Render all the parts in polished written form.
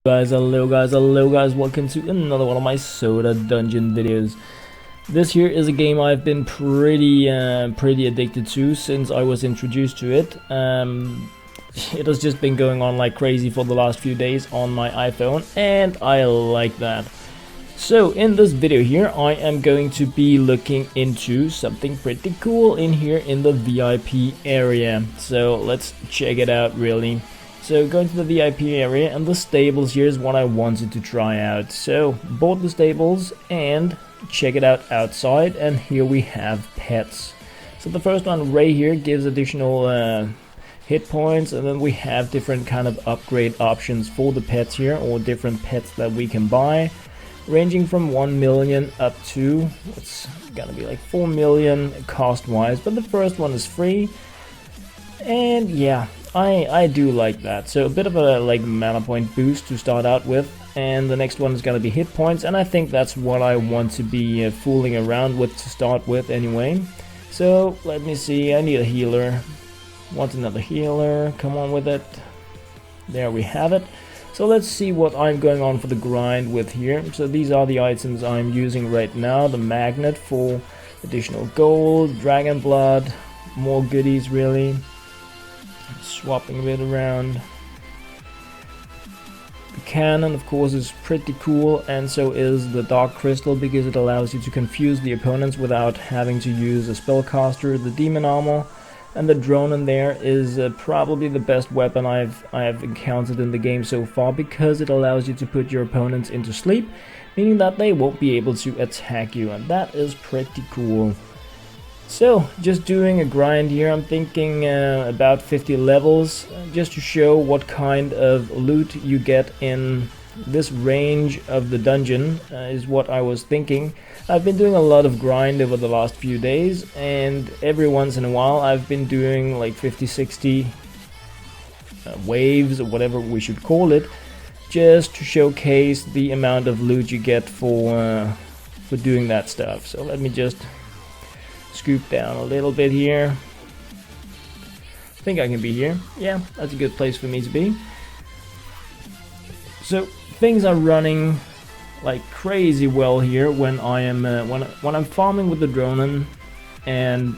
Hello guys, welcome to another one of my Soda Dungeon videos. This here is a game I've been pretty addicted to since I was introduced to it. It has just been going on like crazy for the last few days on my iPhone, and I like that. So in this video here, I am going to be looking into something pretty cool in here in the VIP area. So let's check it out really. So going to the VIP area, and the stables here is what I wanted to try out. So bought the stables and check it out outside, and here we have pets. So the first one, Ray, here gives additional hit points, and then we have different kind of upgrade options for the pets here, or different pets that we can buy, ranging from 1 million up to, it's gonna be like 4 million cost wise, but the first one is free. And yeah, I do like that. So a bit of a like mana point boost to start out with, and the next one is gonna be hit points, and I think that's what I want to be fooling around with to start with anyway. So let me see, I need a healer. Want another healer, come on with it. There we have it. So let's see what I'm going on for the grind with here. So these are the items I'm using right now. The magnet for additional gold, dragon blood, more goodies really. Swapping a bit around. The cannon of course is pretty cool, and so is the dark crystal, because it allows you to confuse the opponents without having to use a spellcaster. The demon armor and the drone in there is probably the best weapon I have encountered in the game so far, because it allows you to put your opponents into sleep, meaning that they won't be able to attack you, and that is pretty cool. So just doing a grind here, I'm thinking about 50 levels, just to show what kind of loot you get in this range of the dungeon, is what I was thinking. I've been doing a lot of grind over the last few days, and every once in a while I've been doing like 50-60 waves, or whatever we should call it, just to showcase the amount of loot you get for doing that stuff. So let me just scoop down a little bit here. I think I can be here. Yeah, that's a good place for me to be. So things are running like crazy well here when I am when I'm farming with the dronen, and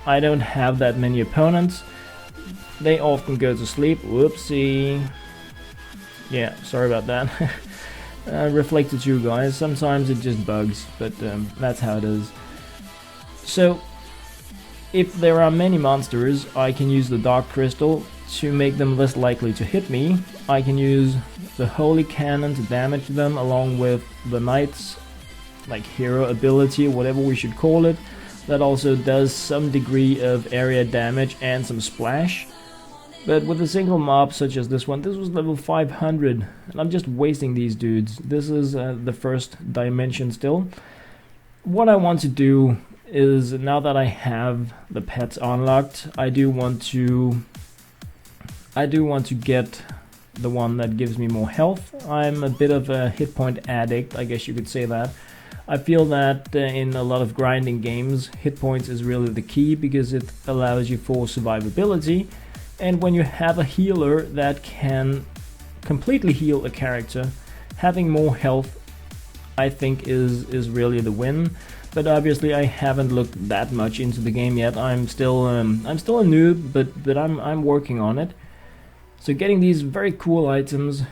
I don't have that many opponents. They often go to sleep. Whoopsie. Yeah, sorry about that. Reflected you guys. Sometimes it just bugs, but that's how it is. So if there are many monsters, I can use the dark crystal to make them less likely to hit me. I can use the holy cannon to damage them, along with the knight's like hero ability, whatever we should call it, that also does some degree of area damage and some splash. But with a single mob such as this one, this was level 500, and I'm just wasting these dudes. This is the first dimension still. What I want to do is, now that I have the pets unlocked, I do want to get the one that gives me more health. I'm a bit of a hit point addict, I guess you could say that. I feel that in a lot of grinding games, hit points is really the key, because it allows you for survivability, and when you have a healer that can completely heal a character, having more health I think is really the win. But obviously I haven't looked that much into the game yet. I'm still a noob, but I'm working on it. So getting these very cool items,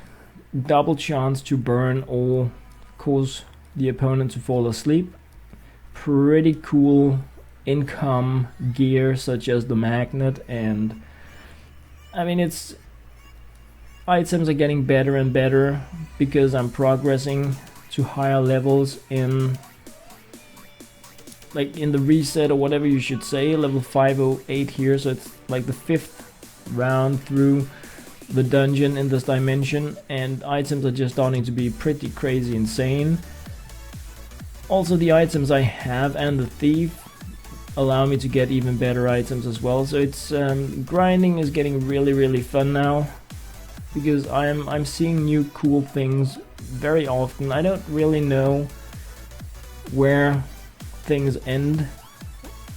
double chance to burn or cause the opponent to fall asleep. Pretty cool income gear such as the magnet, and I mean, it's items are getting better and better because I'm progressing to higher levels in like in the reset, or whatever you should say, level 508 here, so it's like the 5th round through the dungeon in this dimension, and items are just starting to be pretty crazy insane. Also the items I have and the thief allow me to get even better items as well, so it's grinding is getting really fun now, because I'm seeing new cool things very often. I don't really know where things end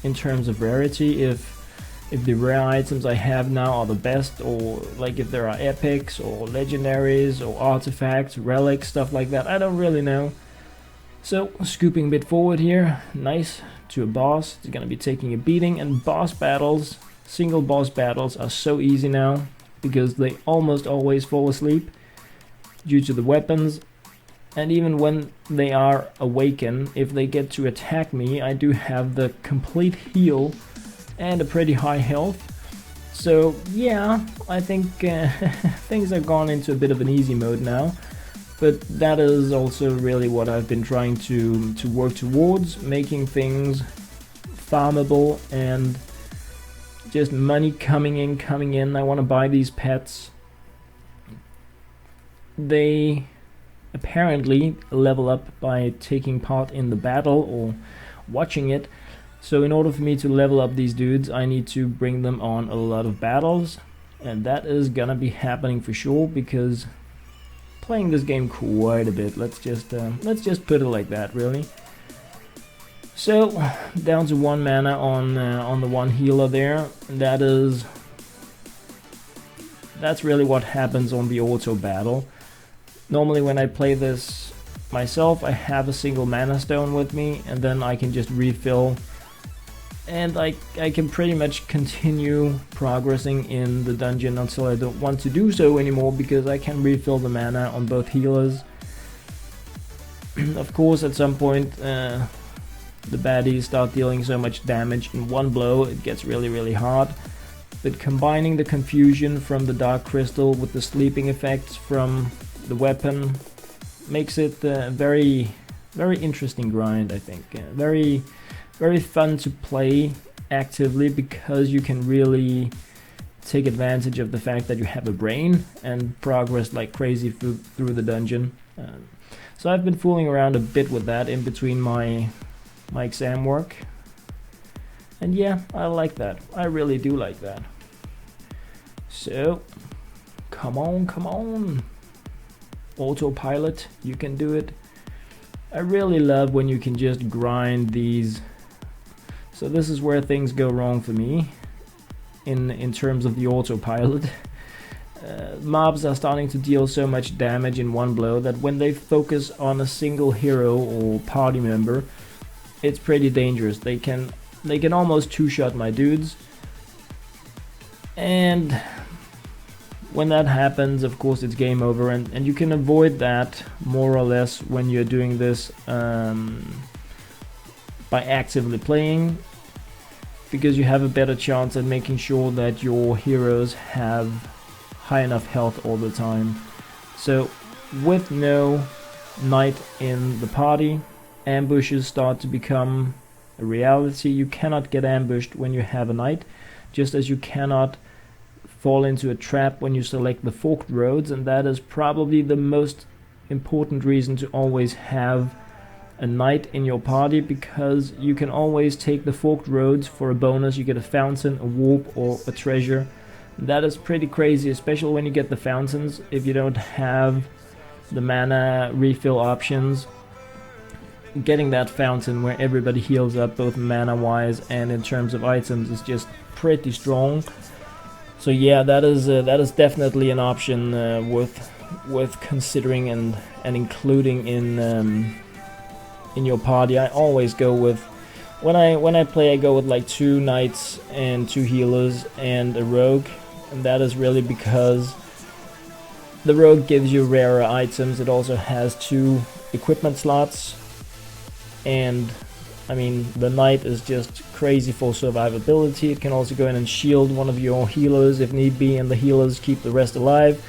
in terms of rarity, if if the rare items I have now are the best, or like if there are epics or legendaries or artifacts, relics, stuff like that. I don't really know. So scooping a bit forward here, nice, to a boss. It's gonna be taking a beating, and boss battles, single boss battles are so easy now because they almost always fall asleep due to the weapons. And even when they are awakened, if they get to attack me, I do have the complete heal and a pretty high health. So yeah, I think things have gone into a bit of an easy mode now. But that is also really what I've been trying to work towards, making things farmable and just money coming in. I want to buy these pets. They apparently level up by taking part in the battle or watching it. So in order for me to level up these dudes, I need to bring them on a lot of battles, and that is gonna be happening for sure because playing this game quite a bit. Let's just put it like that, really. So down to 1 mana on the one healer there. That's really what happens on the auto battle. Normally when I play this myself, I have a single mana stone with me, and then I can just refill, and I can pretty much continue progressing in the dungeon until I don't want to do so anymore, because I can refill the mana on both healers. Of course, at some point the baddies start dealing so much damage in one blow, it gets really hard. But combining the confusion from the Dark Crystal with the sleeping effects from the weapon makes it a very interesting grind, I think. Very fun to play actively, because you can really take advantage of the fact that you have a brain and progress like crazy through the dungeon. So I've been fooling around a bit with that in between my exam work, and yeah, I like that. I really do like that. So come on, autopilot, you can do it. I really love when you can just grind these. So this is where things go wrong for me in terms of the autopilot. Mobs are starting to deal so much damage in one blow that when they focus on a single hero or party member, it's pretty dangerous. They can almost two-shot my dudes, and when that happens, of course, it's game over, and you can avoid that more or less when you're doing this by actively playing, because you have a better chance at making sure that your heroes have high enough health all the time. So with no knight in the party, ambushes start to become a reality. You cannot get ambushed when you have a knight, just as you cannot fall into a trap when you select the forked roads, and that is probably the most important reason to always have a knight in your party, because you can always take the forked roads for a bonus. You get a fountain, a warp, or a treasure. That is pretty crazy, especially when you get the fountains. If you don't have the mana refill options, getting that fountain where everybody heals up both mana wise and in terms of items is just pretty strong. So yeah, that is definitely an option worth considering and including in your party. I always go with, when I play, I go with like 2 knights and 2 healers and a rogue, and that is really because the rogue gives you rarer items. It also has 2 equipment slots, and I mean, the knight is just crazy for survivability. It can also go in and shield one of your healers if need be, and the healers keep the rest alive,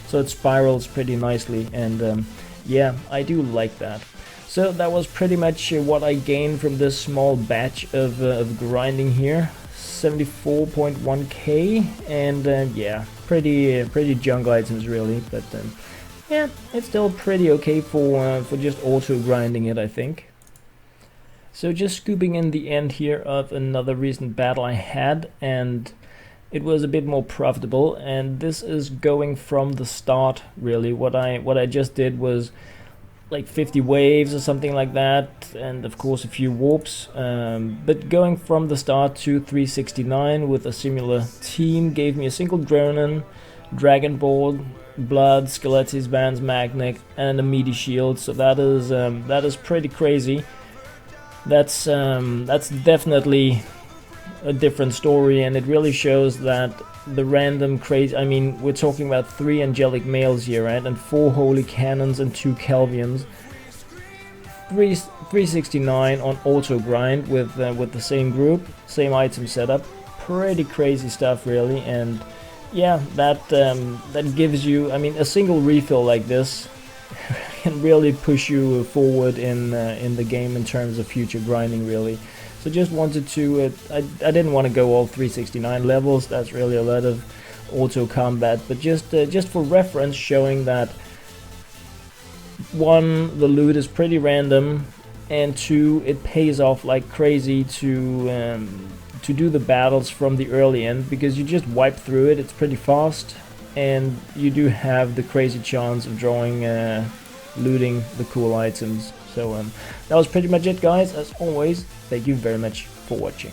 so it spirals pretty nicely, and yeah, I do like that. So that was pretty much what I gained from this small batch of grinding here. 74.1k, and yeah, pretty junk items really, but yeah, it's still pretty okay for just auto grinding it, I think. So just scooping in the end here of another recent battle I had, and it was a bit more profitable, and this is going from the start really. What I just did was, like 50 waves or something like that, and of course a few warps. But going from the start to 369 with a similar team gave me a single Dronen, Dragonboard, Blood, Skeletis, Vans, Magnet, and a meaty shield. So that is pretty crazy. That's definitely a different story, and it really shows that the random crazy. I mean, we're talking about 3 angelic males here, right, and 4 holy cannons and 2 Kelvians. 369 on auto grind with the same group, same item setup. Pretty crazy stuff, really. And yeah, that gives you, I mean, a single refill like this can really push you forward in the game in terms of future grinding, really. So just wanted to, I didn't want to go all 369 levels, that's really a lot of auto combat, but just for reference, showing that 1, the loot is pretty random, and 2, it pays off like crazy to do the battles from the early end, because you just wipe through it, it's pretty fast, and you do have the crazy chance of drawing, looting the cool items. So that was pretty much it, guys. As always, thank you very much for watching.